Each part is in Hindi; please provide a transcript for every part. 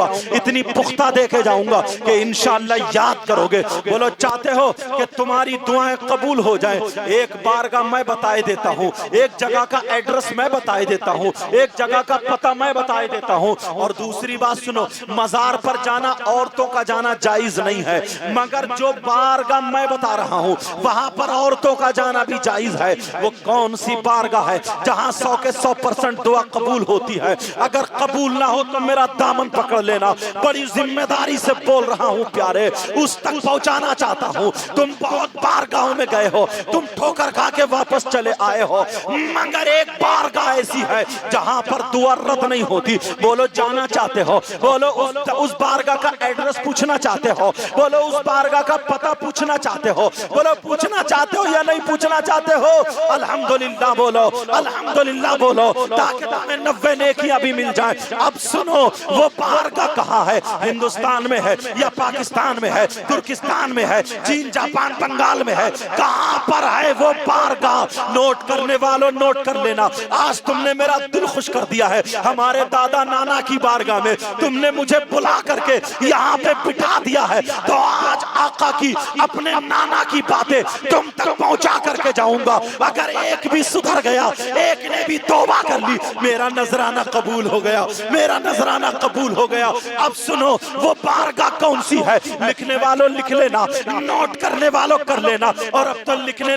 जाऊंगा, इतनी पुख्ता देके जाऊंगा कि इंशाअल्लाह याद करोगे। बोलो चाहते हो कि तुम्हारी दुआएं कबूल हो जाए? एक बार का मैं बताए देता हूँ, एक जगह का एड्रेस मैं बताए देता हूँ, एक जगह का पता मैं बताए देता हूँ। और दूसरी बात सुनो, मजार पर जाना औरतों का जाना जायज नहीं है, मगर जो बारगाह मैं बता रहा हूँ वहां पर औरतों का जाना भी जायज है। वो कौन सी बारगाह है जहां 100 के 100% दुआ कबूल होती है? अगर कबूल ना हो तो मेरा दामन पकड़ लेना, बड़ी जिम्मेदारी से बोल रहा हूँ प्यारे, उस तक पहुंचाना चाहता हूँ। तुम बहुत बारगाहों में गए हो, तुम ठोकर खा के वापस चले आए हो, मगर एक बारगाह ऐसी है जहां पर दुआ रद्द नहीं होती। बोलो जाना चाहते हो? बोलो उस बारगाह का एड्रेस पूछना चाहते हो? बोलो उस बारगाह का पता पूछना चाहते हो? बोलो पूछना चाहते हो या नहीं पूछना चाहते हो? अल्हम्दुलिल्लाह बोलो, अल्हम्दुलिल्लाह बोलो, ताकि तुम्हें 90 नेकियां भी मिल जाए। अब सुनो, वो बारगाह कहाँ है? हिंदुस्तान में है या पाकिस्तान में है, तुर्किस्तान में है, चीन, जापान, बंगाल में है? कहां पर है वो बारगाह? नोट करने वालों नोट कर लेना। आज तुमने मेरा दिल खुश कर दिया है। हमारे दादा नाना की बारगाह में तुमने मुझे बुला करके यहाँ पे बिठा दिया है, तो आज आका की, अपने नाना की बातें तुम तक पहुंचा करके जाऊंगा। अगर एक भी सुधर गया, एक ने भी तौबा कर ली, मेरा नजराना कबूल हो गया, मेरा नजराना कबूल हो गया। अब सुनो, वो बारगाह कौन सी है? लिखने वालों लिख लेना, नोट करने वालों कर लेना। और अब तो लिखने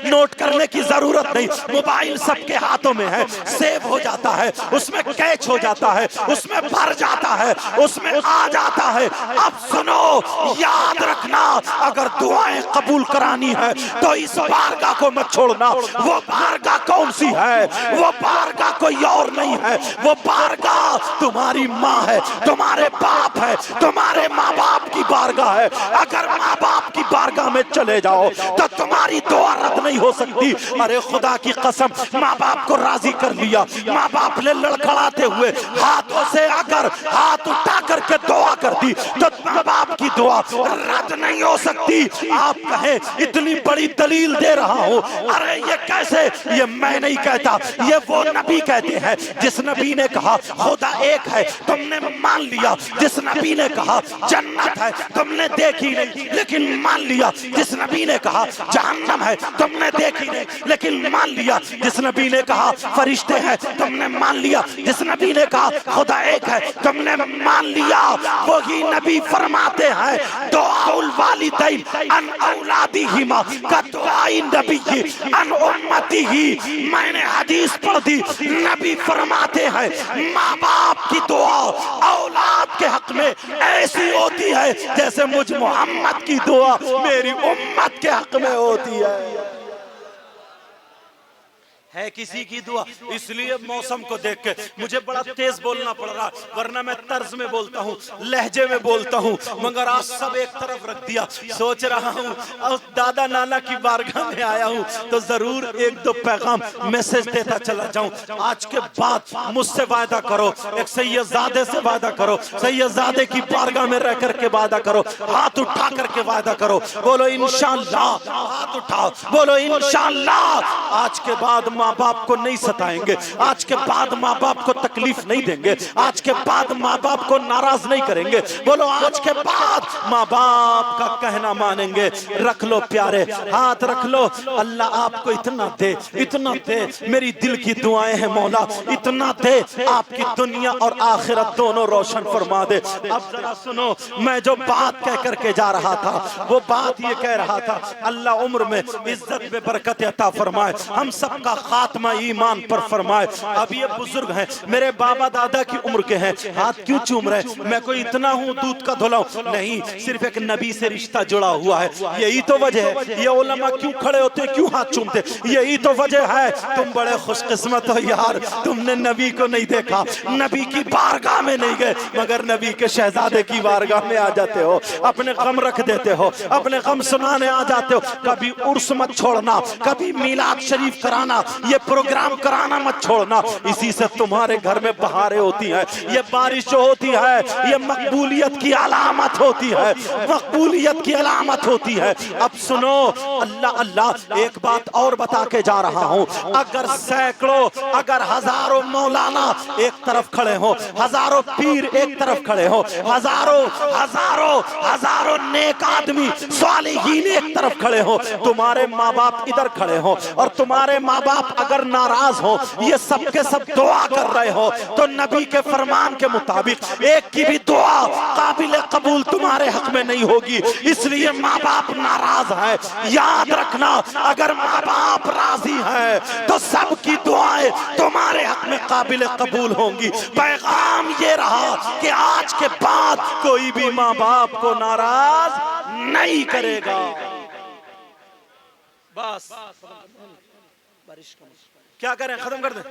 नोट करने की जरूरत नहीं, मोबाइल सबके हाथों में है, सेव हो जाता है, उसमें कैच हो जाता है, उसमें भर जाता है, उसमें आ जाता है। अब सुनो, याद रखना, अगर दुआएं कबूल करानी है तो इस बारगाह को मत छोड़ना। वो बारगाह कौन सी है? वो बारगाह कोई और नहीं है, वो बारगाह तुम्हारी माँ है, तुम्हारे बाप है, तुम्हारे माँ बाप की बारगाह है। अगर माँ बाप की बारगाह में चले जाओ तो तुम्हारी दुआ रद्द नहीं हो सकती। अरे खुदा की कसम, माँ बाप को राजी कर लिया, माँ बाप ने लड़खड़ाते हुए हाथों से अगर हाथ उठा करके दुआ कर दी तो माँ बाप की दुआ रद्द नहीं हो सकती। आप कहें इतनी बड़ी दलील दे रहा हूँ, अरे ये कैसे? ये मैं नहीं कहता, ये वो नबी कहते हैं जिस नबी ने कहा खुदा एक है, तुमने मान लिया। जिस नबी ने कहा जन्नत है, तुमने देखी नहीं लेकिन मान लिया। जिस नबी ने कहा जहन्नम है, तुमने देखी नहीं लेकिन मान लिया। जिस नबी ने कहा फरिश्ते हैं, तुमने मान लिया। जिस नबी ने कहा खुदा एक है, तुमने मान लिया। वही नबी फरमाते हैं दुआउल वालिदैन अन औलादिहिमा का दुआई नबी अन उम्मतिही। मैंने हदीस पढ़ दी, नबी फरमाते हैं माँ बाप की दुआ औलाद के हक में ऐसी होती है जैसे मुझ मोहम्मद की दुआ मेरी उम्मत के हक में होती है किसी की दुआ। इसलिए मौसम को देख के मुझे बड़ा तेज बोलना पड़ रहा, वरना मैं तर्ज में बोलता हूँ, लहजे में बोलता हूँ, मगर आज सब एक तरफ रख दिया। सोच रहा हूँ अब दादा नाना की बारगाह में आया हूँ तो जरूर एक दो पैगाम मैसेज देता चला जाऊं। आज के बाद मुझसे वादा करो, एक सैयदजादे से वादा करो, सैयदजादे की बारगाह में रह करके वादा करो, हाथ उठा करके वादा करो, बोलो इंशाअल्लाह, हाथ उठाओ, बोलो इंशाअल्लाह। आज के बाद माँ बाप को नहीं सताएंगे, आज के बाद माँ बाप को तकलीफ नहीं देंगे, आज के बाद माँ बाप को नाराज नहीं करेंगे। बोलो आज के बाद माँ बाप का कहना मानेंगे। रख लो प्यारे, हाथ रख लो। अल्लाह आपको इतना दे, इतना दे, मेरी दिल की दुआएं हैं मौला, इतना दे आपकी दुनिया और आखिरत दोनों रोशन फरमा दे। अब जरा सुनो, मैं जो बात कह करके जा रहा था वो बात ये कह रहा था, अल्लाह उम्र में इज्जत में बरकत अता फरमाए, हम सबका खात्मा ईमान पर फरमाए। अब ये बुजुर्ग हैं, मेरे बाबा दादा की उम्र के हैं, हाथ क्यों चूम रहे? मैं कोई इतना हूँ दूध का धुला नहीं, सिर्फ एक नबी से रिश्ता जुड़ा हुआ है, यही तो वजह है। ये उलमा क्यों खड़े होते, क्यों हाथ चूमते, यही तो वजह है। तुम बड़े खुशकिस्मत हो यार, तुमने नबी को नहीं देखा, नबी की बारगाह में नहीं गए, मगर नबी के शहजादे की बारगाह में आ जाते हो, अपने गम रख देते हो, अपने गम सुनाने आ जाते हो। कभी उर्स मत छोड़ना, कभी मिलाद शरीफ कराना, ये प्रोग्राम कराना मत छोड़ना, इसी से तुम्हारे घर में बहारें होती हैं। ये बारिश जो होती है ये मकबूलियत की अलामत होती है, मकबूलियत की अलामत होती है। अब सुनो, अल्लाह अल्लाह एक बात और बता के जा रहा हूं, अगर सैकड़ों, अगर हजारों मौलाना एक तरफ खड़े हो, हजारों पीर एक तरफ खड़े हो, हजारों हजारों हजारों नेक आदमी सालिहीन एक तरफ खड़े हो, तुम्हारे माँ बाप इधर खड़े हो, और तुम्हारे माँ बाप अगर नाराज हो, ये सब के सब दुआ कर रहे हो, तो नबी के फरमान के मुताबिक एक की भी दुआ काबिल कबूल तुम्हारे हक में नहीं होगी। इसलिए माँ बाप नाराज है, याद रखना, अगर माँ बाप राजी है तो सबकी दुआएं तुम्हारे हक में काबिल कबूल होंगी। पैगाम ये रहा कि आज के बाद कोई भी माँ बाप को नाराज नहीं करेगा। बस बारिश का क्या करें, खत्म कर दें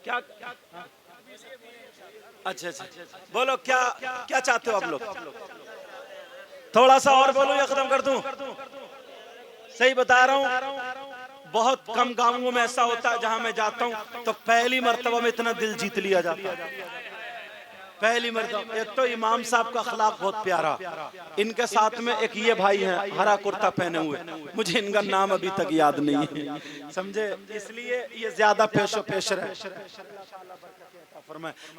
क्या? अच्छा, बोलो क्या क्या चाहते हो आप लोग? थोड़ा सा और बोलो या खत्म कर दूं? सही बता रहा हूं, बहुत कम गांवों में ऐसा होता है जहां मैं जाता हूं तो पहली मर्तबा में इतना दिल जीत लिया जाता है। पहली मर्तबा। एक तो इमाम साहब का अखलाक बहुत प्यारा, इनके साथ में एक ये भाई हैं हरा कुर्ता पहने हुए, मुझे इनका नाम अभी तक याद नहीं है, समझे, इसलिए ये ज्यादा पेशो पेश रहे,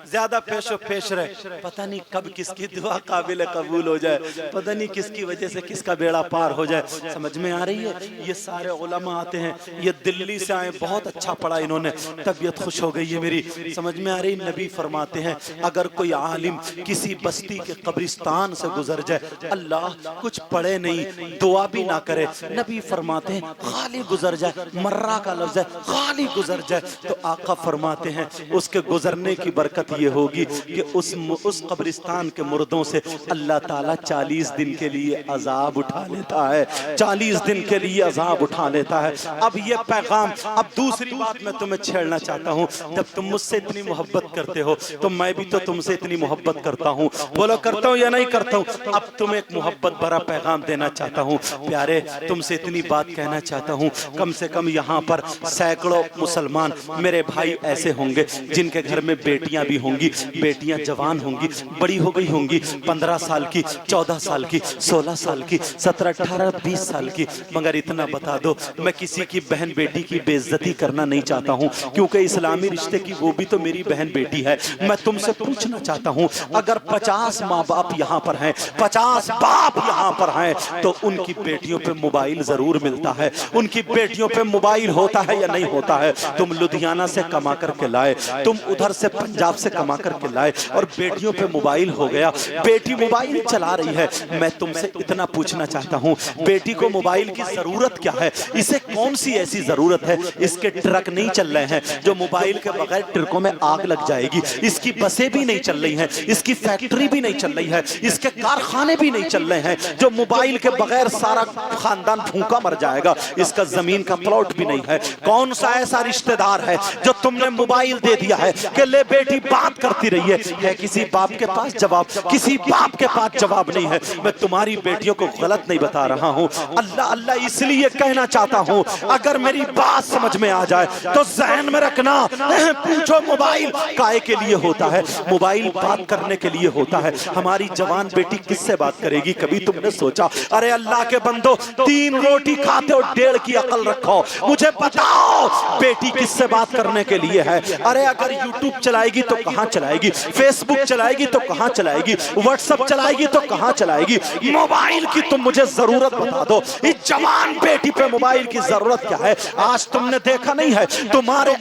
ज्यादा पेशो पेश रहे। पता नहीं कब किसकी दुआ काबिल कबूल हो जाए, पता नहीं किसकी वजह से किसका बेड़ा पार हो जाए। समझ में आ रही है? ये सारे उलमा आते हैं, ये दिल्ली से आए, बहुत अच्छा पढ़ा इन्होंने, तबीयत खुश हो गई है मेरी। समझ में आ रही? नबी फरमाते हैं अगर कोई आलिम किसी बस्ती के कब्रिस्तान से गुजर जाए, अल्लाह कुछ पढ़े नहीं, दुआ भी ना करे, नबी फरमाते हैं खाली गुजर जाए, मर्रा का लफ्ज है, खाली गुजर जाए, तो आका फरमाते हैं उसके गुजरने की बरकत ये होगी कि उस कब्रिस्तान के मुर्दों से अल्लाह ताला 40 दिन के लिए अजाब उठा लेता है, 40 दिन के लिए अजाब उठा लेता है। अब ये पैगाम, अब दूसरी बात मैं तुम्हें छेड़ना चाहता हूँ, जब तुम मुझसे इतनी मोहब्बत करते हो तो मैं भी तो तुमसे इतनी मोहब्बत करता हूँ, बोलो करता हूँ या नहीं करता हूँ? अब तुम्हें एक मोहब्बत भरा पैगाम देना चाहता हूँ। प्यारे, तुमसे इतनी बात कहना चाहता हूँ, कम से कम यहाँ पर सैकड़ों मुसलमान मेरे भाई ऐसे होंगे जिनके घर में बेटियां भी होंगी, बेटियां जवान होंगी, बड़ी हो गई होंगी, 15 साल की, 14 साल की, 16 साल की, 17, 18, 20 साल की। मगर इतना बता दो, मैं किसी की बहन बेटी की बेइज्जती करना नहीं चाहता हूं, क्योंकि इस्लामी रिश्ते की वो भी तो मेरी बहन बेटी है। मैं तुमसे पूछना चाहता हूं, अगर 50 माँ बाप यहाँ पर हैं, 50 बाप यहाँ पर हैं, तो उनकी बेटियों पे मोबाइल जरूर मिलता है, उनकी बेटियों पे मोबाइल होता है या नहीं होता है? तुम लुधियाना से कमा करके लाए, तुम उधर से पंजाब से कमा करके लाए, और बेटियों पे मोबाइल हो गया, बेटी मोबाइल चला रही है। मैं तुमसे इतना पूछना चाहता हूं, बेटी को मोबाइल की जरूरत क्या है? इसे कौन सी ऐसी जरूरत है? इसके ट्रक नहीं चल रहे हैं जो मोबाइल के बगैर ट्रकों में आग लग जाएगी, इसकी बसें भी नहीं चल रही हैं, इसकी फैक्ट्री भी नहीं चल रही है, इसके कारखाने भी नहीं चल रहे हैं जो मोबाइल के बगैर सारा खानदान भूखा मर जाएगा, इसका जमीन का प्लॉट भी नहीं है। कौन सा ऐसा रिश्तेदार है जो तुमने मोबाइल दे दिया है कि ले बेटी बात करती रही है किसी बाप के पास जवाब, किसी बाप के पास जवाब नहीं है। मैं तुम्हारी बेटियों को गलत नहीं बता रहा हूं, अल्लाह अल्लाह इसलिए कहना चाहता हूं, अगर मेरी बात समझ में आ जाए तो ज़हन में रखना, पूछो मोबाइल काहे के लिए होता है? मोबाइल बात करने के लिए होता है। हमारी जवान बेटी किससे बात करेगी? कभी तुमने सोचा? अरे अल्लाह के बंदो, 3 रोटी खाते हो, 1.5 की अकल रखो, मुझे बताओ बेटी किससे बात करने के लिए है? अरे अगर यूट्यूब चलाएगी तो कहां चलाएगी, फेसबुक चलाएगी तो कहां चलाएगी, व्हाट्सएप चलाएगी तो कहां चलाएगी? मोबाइल की तुम मुझे जरूरत बता दो, इस जवान बेटी पे मोबाइल की जरूरत क्या है? आज तुमने देखा नहीं है, तुम्हारे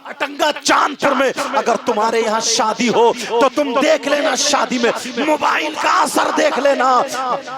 अटंगा चांदपुर में अगर तुम्हारे यहाँ शादी हो तो तुम देख लेना, शादी में मोबाइल का असर देख लेना,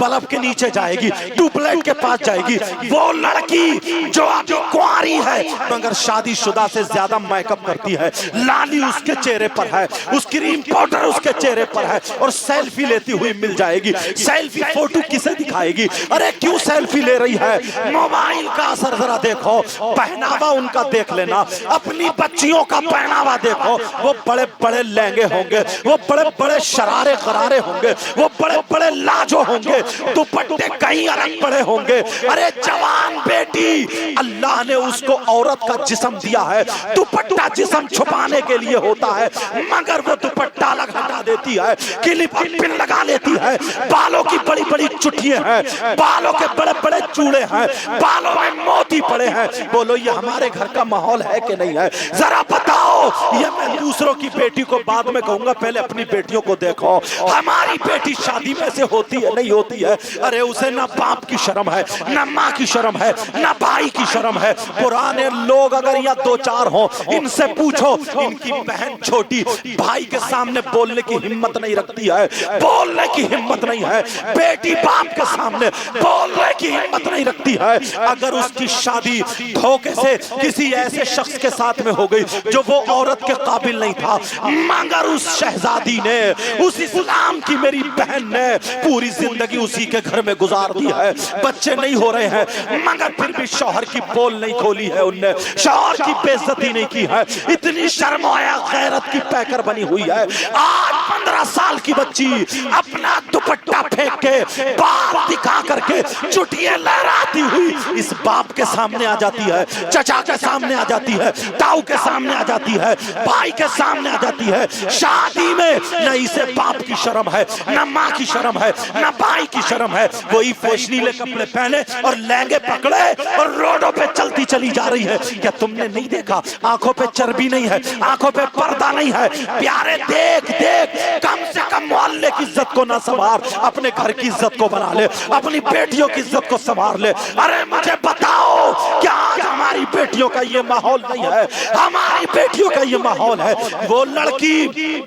बल्ब के नीचे जाएगी, ट्यूबलाइट के पास जाएगी, वो लड़की जो अभी कुंवारी है मगर शादीशुदा से ज्यादा मेकअप करती है, लाली उसके चेहरे पर है, उसकी क्रीम पाउडर उसके चेहरे पर है, और सेल्फी लेती हुई मिल जाएगी। सेल्फी फोटो किसे दिखाएगी? अरे क्यों सेल्फी ले रही है? मोबाइल का असर जरा देखो, पहनावा उनका देख लेना, अपनी बच्ची बच्चियों का पहनावा देखो, वो बड़े बड़े लहंगे होंगे, वो बड़े बड़े शरारे करारे होंगे, वो बड़े बड़े लाजो होंगे, दुपट्टे कहीं अलग पड़े होंगे। अरे जवान बेटी, अल्लाह ने उसको औरत का जिस्म दिया है, दुपट्टा जिस्म छुपाने के लिए होता है, मगर वो दुपट्टा अलग हटा देती है, क्लिप और पिन लगा लेती है, बालों की बड़ी बड़ी चुटियां हैं, बालों के बड़े बड़े चूड़े हैं, बालों में मोती पड़े हैं। बोलो ये हमारे घर का माहौल है कि नहीं है? जरा बताओ। ये मैं दूसरों की बेटी को बाद में कहूंगा, पहले अपनी बेटियों को देखो। हमारी बेटी शादी में से होती है नहीं होती है? अरे उसे ना बाप की शर्म है, ना माँ की शर्म है, ना भाई की शर्म है। पुराने लोग अगर यहाँ दो चार हो, इनसे पूछो, इनकी बहन छोटी भाई के सामने बोलने की हिम्मत नहीं रखती है, बोलने की हिम्मत नहीं है। बेटी बाप के सामने बोलने की हिम्मत नहीं रखती है। अगर उसकी शादी धोखे से किसी ऐसे शख्स के साथ में हो गई जो वो औरत के काबिल नहीं था, मगर उस शहजादी ने, उस इस्लाम की मेरी बहन ने पूरी जिंदगी उसी के घर में गुजार दी है। बच्चे नहीं हो रहे हैं, मगर फिर भी शौहर की पोल नहीं खोली है उनने, शौहर की बेइज्जती नहीं की है। इतनी शर्म आया गैरत की पैकर बनी हुई है। आज 15 साल की बच्ची अपना दुपट्टा फेंक के, बाल दिखा करके, चुटियां लहराती हुई इस बाप के सामने आ जाती है, चचा के सामने आ जाती है, ताऊ के सामने आ जाती है, भाई के सामने आ जाती है। शादी में न इसे बाप की शर्म है, न माँ की शर्म है, न भाई की शर्म है। वही फैशनीले कपड़े पहने और लहंगे पकड़े और रोडों पे चलती चली जा रही है। क्या तुमने नहीं देखा? आंखों पे चर्बी नहीं है, आंखों पे पर्दा नहीं है। प्यारे देख देख, कम से कम मोहल्ले की इज्जत को ना संवार, अपने घर की इज्जत को बना ले, अपनी बेटियों की इज्जत को संवार ले। अरे मुझे बताओ, क्या आज हमारी बेटियों का ये माहौल नहीं है? हमारी बेटियों का ये माहौल है। वो लड़की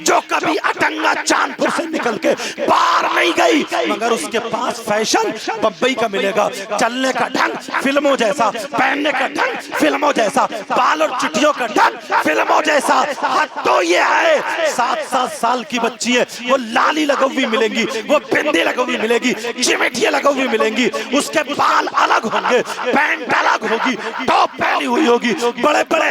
जो कभी अटंगा चांदपुर से निकल के बाहर नहीं गई, मगर उसके पास फैशन बम्बई का मिलेगा, चलने का ढंग फिल्मों जैसा, पहनने का ढंग फिल्मों जैसा, बाल और चुटियों का ढंग फिल्मों जैसा। हद तो ये है, 7-7 साल की बच्ची है, वो लाली लगवी मिलेंगी, वो बिंदी लगवी मिलेगी, चिमटियां लगवी मिलेंगी, उसके बाल अलग होंगे, पैंट अलग होगी, टॉप पहनी हुई होगी, बड़े बड़े।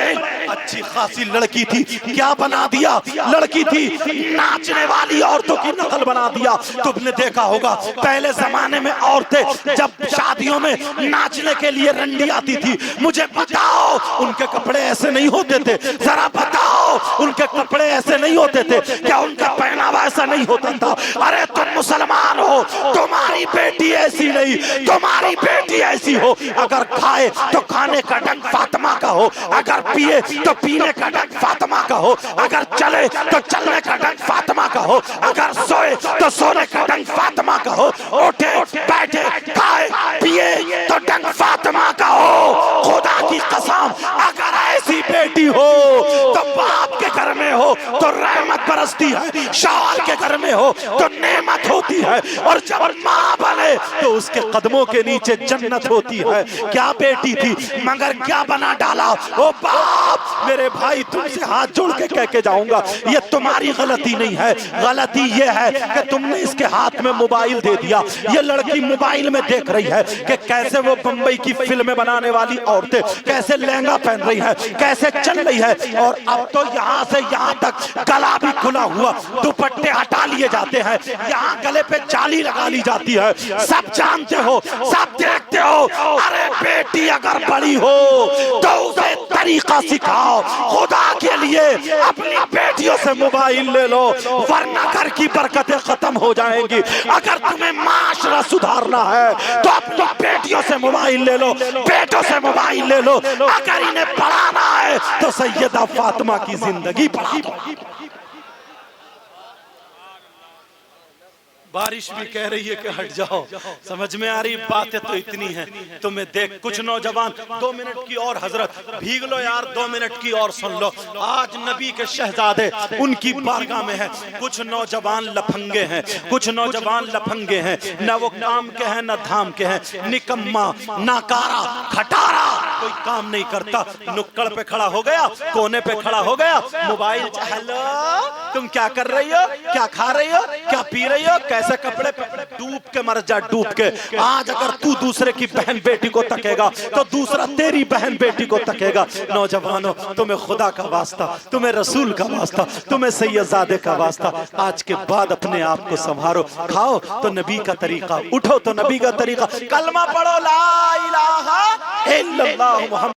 अच्छी खासी लड़की थी, क्या बना दिया? लड़की थी, नाचने वाली औरतों की नकल बना दिया। तुमने देखा होगा पहले जमाने में औरतें जब शादियों में नाचने के लिए रंडी आती थी, मुझे बताओ उनके कपड़े ऐसे नहीं होते थे? जरा बताओ, उनके कपड़े ऐसे नहीं होते थे क्या? उनका पहनावा ऐसा नहीं होता था? अरे तुम मुसलमान हो, तुम्हारी बेटी ऐसी नहीं, तुम्हारी बेटी ऐसी हो। अगर खाए तो खाने का ढंग फातिमा का हो, अगर पिए तो पीने का ढंग फातिमा का हो, अगर चले तो चलने का ढंग फातिमा का हो, अगर सोए तो सोने का ढंग फातिमा का हो, उठे बैठे खाए पिए तो ढंग फातिमा का हो। खुदा की कसम, अगर ऐसी बेटी हो तो बाप के घर में हो तो रहमत बरसती है, शौहर के घर में हो तो नेमत होती है, और जब माँ बने तो उसके कदमों के नीचे जन्नत होती है। क्या बेटी थी, मगर क्या बना डाला। ओ बाप, मेरे भाई तुमसे हाथ जोड़ के कह के जाऊंगा, ये तुम्हारी गलती नहीं है, गलती ये है कि तुमने इसके हाथ में मोबाइल दे दिया। ये लड़की मोबाइल में देख रही है कि कैसे वो बंबई की फिल्में बनाने वाली औरतें कैसे लहंगा पहन रही है, कैसे चल रही है। और अब तो यहाँ से यहाँ तक गला भी खुला हुआ, दुपट्टे हटा लिए जाते हैं, यहाँ गले पे जाली लगा ली जाती है। सब जानते हो, सब देखते हो। अरे बेटी अगर बड़ी हो तो उसे तरीका सिखाओ। खुदा के लिए अपनी बेटियों से मोबाइल ले लो, वरना घर की बरकतें खत्म हो जाएंगी। अगर तुम्हें माशरा सुधारना है तो अपनी बेटियों से मोबाइल ले लो, बेटों से मोबाइल ले लो। अगर इन्हें पढ़ाना है तो सैयदा फातिमा की जिंदगी पढ़ा दो। बारिश भी कह रही है कि हट जाओ, समझ में आ रही बातें तो इतनी हैं। तुम्हें देख कुछ नौजवान 2 मिनट की और, हजरत भीग लो यार, 2 मिनट की और सुन लो। आज नबी के शहजादे उनकी बारगाह में है। कुछ नौजवान लफंगे हैं, कुछ नौजवान लफंगे हैं, न वो काम के हैं न धाम के हैं, निकम्मा नाकारा खटारा, कोई काम नहीं करता। नुक्कड़ पे खड़ा हो गया, कोने पे खड़ा हो गया, मोबाइल हेलो तुम क्या कर रही हो, क्या खा रही हो, क्या पी रही हो, कैसे कपड़े, डूब के मर जा, डूब के। आज अगर तू दूसरे की बहन बेटी को तकेगा तो दूसरा तेरी बहन बेटी को तकेगा। नौजवानों, तुम्हें खुदा का वास्ता, तुम्हें रसूल का वास्ता, तुम्हें सैयदजादे का वास्ता, आज के बाद अपने आप को संभालो। खाओ तो नबी का तरीका, उठो तो नबी का तरीका, कलमा पढ़ो ला इलाहा इल्लल्लाह मुहम्मद